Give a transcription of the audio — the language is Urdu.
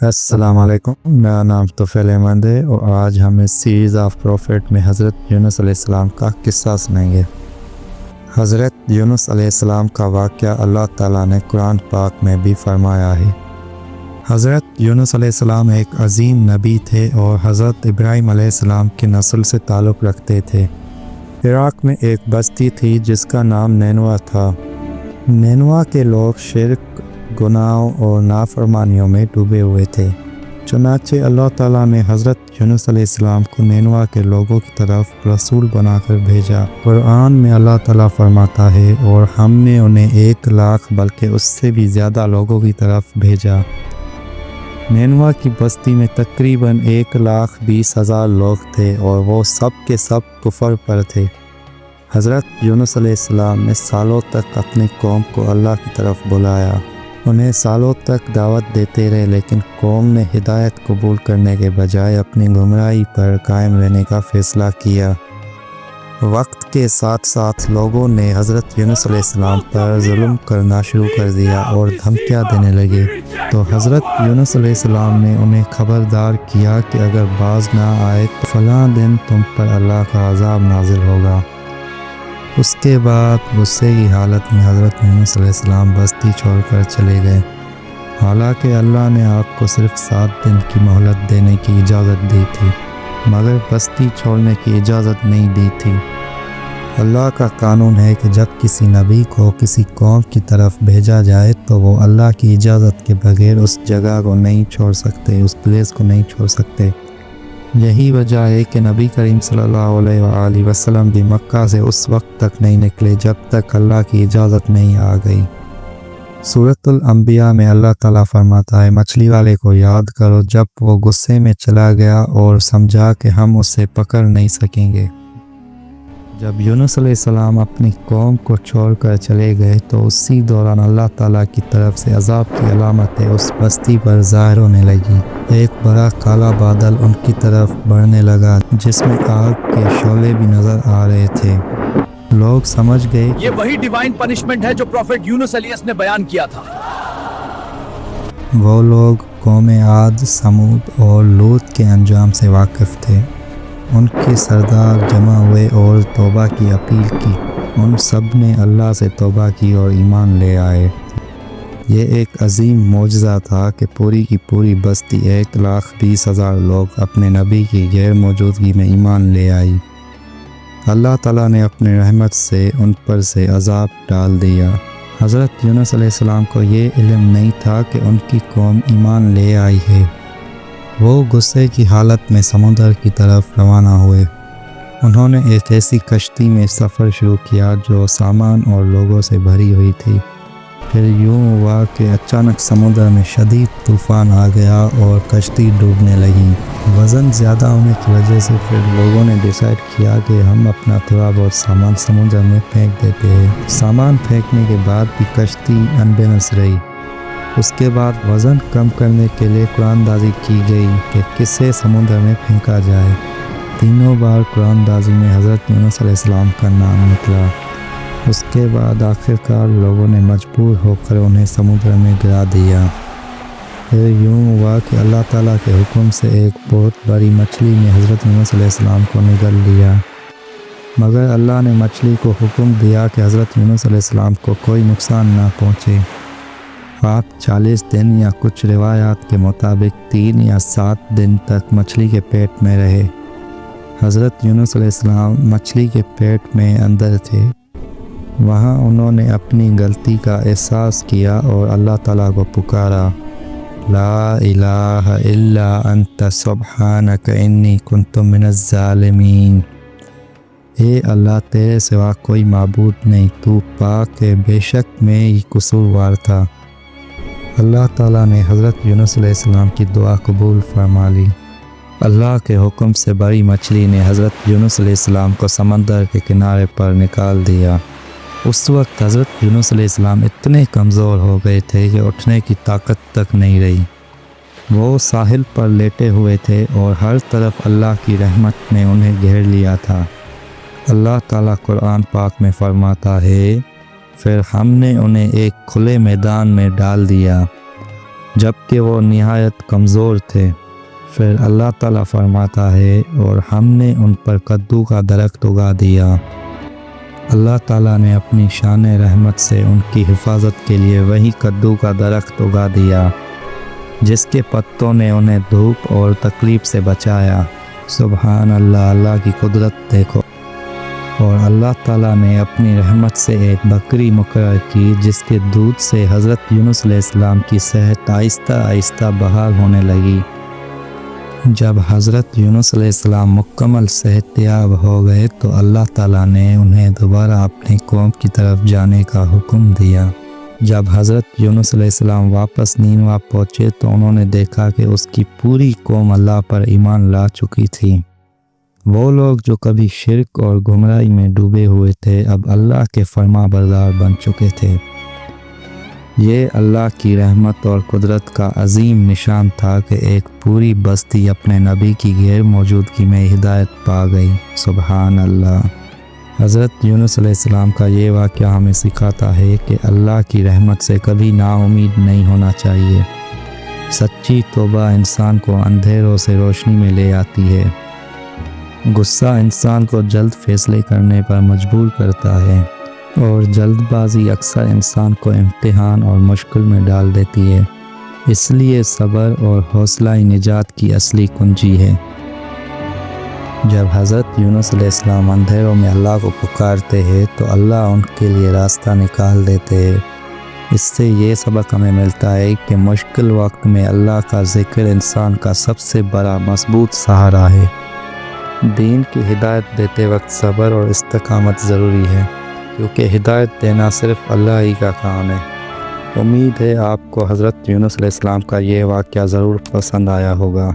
السلام علیکم، میرا نام طفیل احمد ہے اور آج ہم اس سیریز آف پروفٹ میں حضرت یونس علیہ السلام کا قصہ سنیں گے۔ حضرت یونس علیہ السلام کا واقعہ اللہ تعالیٰ نے قرآن پاک میں بھی فرمایا ہے۔ حضرت یونس علیہ السلام ایک عظیم نبی تھے اور حضرت ابراہیم علیہ السلام کی نسل سے تعلق رکھتے تھے۔ عراق میں ایک بستی تھی جس کا نام نینوا تھا۔ نینوا کے لوگ شرک، گناہوں اور نافرمانیوں میں ڈوبے ہوئے تھے۔ چنانچہ اللہ تعالیٰ نے حضرت یونس علیہ السلام کو نینوا کے لوگوں کی طرف رسول بنا کر بھیجا۔ قرآن میں اللہ تعالیٰ فرماتا ہے، اور ہم نے انہیں 1,00,000 بلکہ اس سے بھی زیادہ لوگوں کی طرف بھیجا۔ نینوا کی بستی میں تقریباً 1,20,000 لوگ تھے اور وہ سب کے سب کفر پر تھے۔ حضرت یونس علیہ السلام نے سالوں تک اپنی قوم کو اللہ کی طرف بلایا۔ انہیں سالوں تک دعوت دیتے رہے، لیکن قوم نے ہدایت قبول کرنے کے بجائے اپنی گمراہی پر قائم رہنے کا فیصلہ کیا۔ وقت کے ساتھ ساتھ لوگوں نے حضرت یونس علیہ السلام پر ظلم کرنا شروع کر دیا اور دھمکیاں دینے لگے۔ تو حضرت یونس علیہ السلام نے انہیں خبردار کیا کہ اگر باز نہ آئے تو فلاں دن تم پر اللہ کا عذاب نازل ہوگا۔ اس کے بعد غصے کی حالت میں حضرت یونس علیہ السلام بستی چھوڑ کر چلے گئے۔ حالانکہ اللہ نے آپ کو صرف 7 دن کی مہلت دینے کی اجازت دی تھی، مگر بستی چھوڑنے کی اجازت نہیں دی تھی۔ اللہ کا قانون ہے کہ جب کسی نبی کو کسی قوم کی طرف بھیجا جائے تو وہ اللہ کی اجازت کے بغیر اس جگہ کو نہیں چھوڑ سکتے، اس پلیس کو نہیں چھوڑ سکتے۔ یہی وجہ ہے کہ نبی کریم صلی اللہ علیہ وآلہ وسلم بھی مکہ سے اس وقت تک نہیں نکلے جب تک اللہ کی اجازت نہیں آ گئی۔ سورۃ الانبیاء میں اللہ تعالیٰ فرماتا ہے، مچھلی والے کو یاد کرو جب وہ غصے میں چلا گیا اور سمجھا کہ ہم اسے پکڑ نہیں سکیں گے۔ جب یونس علیہ السلام اپنی قوم کو چھوڑ کر چلے گئے تو اسی دوران اللہ تعالیٰ کی طرف سے عذاب کی علامتیں اس بستی پر ظاہر ہونے لگی۔ ایک بڑا کالا بادل ان کی طرف بڑھنے لگا جس میں آگ کے شعلے بھی نظر آ رہے تھے۔ لوگ سمجھ گئے یہ وہی ڈیوائن پنشمنٹ ہے جو پروفٹ یونس علیہ نے بیان کیا تھا۔ وہ لوگ قوم عاد، سمود اور لوط کے انجام سے واقف تھے۔ ان کے سردار جمع ہوئے اور توبہ کی اپیل کی۔ ان سب نے اللہ سے توبہ کی اور ایمان لے آئے۔ یہ ایک عظیم معجزہ تھا کہ پوری کی پوری بستی 1,20,000 لوگ اپنے نبی کی غیر موجودگی میں ایمان لے آئی۔ اللہ تعالیٰ نے اپنے رحمت سے ان پر سے عذاب ڈال دیا۔ حضرت یونس علیہ السلام کو یہ علم نہیں تھا کہ ان کی قوم ایمان لے آئی ہے۔ وہ غصے کی حالت میں سمندر کی طرف روانہ ہوئے۔ انہوں نے ایک ایسی کشتی میں سفر شروع کیا جو سامان اور لوگوں سے بھری ہوئی تھی۔ پھر یوں ہوا کہ اچانک سمندر میں شدید طوفان آ گیا اور کشتی ڈوبنے لگی۔ وزن زیادہ ہونے کی وجہ سے پھر لوگوں نے ڈیسائیڈ کیا کہ ہم اپنا تھوڑا بہت سامان سمندر میں پھینک دیتے ہیں۔ سامان پھینکنے کے بعد بھی کشتی انبیلنس رہی۔ اس کے بعد وزن کم کرنے کے لیے قرآن دازی کی گئی کہ کسے سمندر میں پھینکا جائے۔ تینوں بار قرآن دازی میں حضرت یونس علیہ السلام کا نام نکلا۔ اس کے بعد آخرکار لوگوں نے مجبور ہو کر انہیں سمندر میں گرا دیا۔ پھر یوں ہوا کہ اللہ تعالیٰ کے حکم سے ایک بہت بڑی مچھلی نے حضرت یونس علیہ السلام کو نگل لیا، مگر اللہ نے مچھلی کو حکم دیا کہ حضرت یونس علیہ السلام کو کوئی نقصان نہ پہنچے۔ آپ 40 دن یا کچھ روایات کے مطابق 3 یا 7 دن تک مچھلی کے پیٹ میں رہے۔ حضرت یونس علیہ السلام مچھلی کے پیٹ میں اندر تھے۔ وہاں انہوں نے اپنی غلطی کا احساس کیا اور اللہ تعالیٰ کو پکارا، لا الہ الا انت سبحانک انی کنت من الظالمین۔ اے اللہ، تیرے سوا کوئی معبود نہیں، تو پاک ہے، بے شک میں ہی قصوروار تھا۔ اللہ تعالیٰ نے حضرت یونس علیہ السلام کی دعا قبول فرما لی۔ اللہ کے حکم سے بڑی مچھلی نے حضرت یونس علیہ السلام کو سمندر کے کنارے پر نکال دیا۔ اس وقت حضرت یونس علیہ السلام اتنے کمزور ہو گئے تھے کہ اٹھنے کی طاقت تک نہیں رہی۔ وہ ساحل پر لیٹے ہوئے تھے اور ہر طرف اللہ کی رحمت نے انہیں گھیر لیا تھا۔ اللہ تعالیٰ قرآن پاک میں فرماتا ہے، پھر ہم نے انہیں ایک کھلے میدان میں ڈال دیا جبکہ وہ نہایت کمزور تھے۔ پھر اللہ تعالیٰ فرماتا ہے اور ہم نے ان پر کدو کا درخت اگا دیا۔ اللہ تعالیٰ نے اپنی شان رحمت سے ان کی حفاظت کے لیے وہی کدو کا درخت اگا دیا جس کے پتوں نے انہیں دھوپ اور تکلیف سے بچایا۔ سبحان اللہ، اللہ کی قدرت دیکھو۔ اور اللہ تعالیٰ نے اپنی رحمت سے ایک بکری مقرر کی جس کے دودھ سے حضرت یونس علیہ السلام کی صحت آہستہ آہستہ بحال ہونے لگی۔ جب حضرت یونس علیہ السلام مکمل صحت یاب ہو گئے تو اللہ تعالیٰ نے انہیں دوبارہ اپنی قوم کی طرف جانے کا حکم دیا۔ جب حضرت یونس علیہ السلام واپس نینوا پہنچے تو انہوں نے دیکھا کہ اس کی پوری قوم اللہ پر ایمان لا چکی تھی۔ وہ لوگ جو کبھی شرک اور گمراہی میں ڈوبے ہوئے تھے اب اللہ کے فرما بردار بن چکے تھے۔ یہ اللہ کی رحمت اور قدرت کا عظیم نشان تھا کہ ایک پوری بستی اپنے نبی کی غیر موجودگی میں ہدایت پا گئی۔ سبحان اللہ۔ حضرت یونس علیہ السلام کا یہ واقعہ ہمیں سکھاتا ہے کہ اللہ کی رحمت سے کبھی نا امید نہیں ہونا چاہیے۔ سچی توبہ انسان کو اندھیروں سے روشنی میں لے آتی ہے۔ غصہ انسان کو جلد فیصلے کرنے پر مجبور کرتا ہے اور جلد بازی اکثر انسان کو امتحان اور مشکل میں ڈال دیتی ہے۔ اس لیے صبر اور حوصلہ نجات کی اصلی کنجی ہے۔ جب حضرت یونس علیہ السلام اندھیروں میں اللہ کو پکارتے ہیں تو اللہ ان کے لیے راستہ نکال دیتے ہیں۔ اس سے یہ سبق ہمیں ملتا ہے کہ مشکل وقت میں اللہ کا ذکر انسان کا سب سے بڑا مضبوط سہارا ہے۔ دین کی ہدایت دیتے وقت صبر اور استقامت ضروری ہے کیونکہ ہدایت دینا صرف اللہ ہی کا کام ہے۔ امید ہے آپ کو حضرت یونس علیہ السلام کا یہ واقعہ ضرور پسند آیا ہوگا۔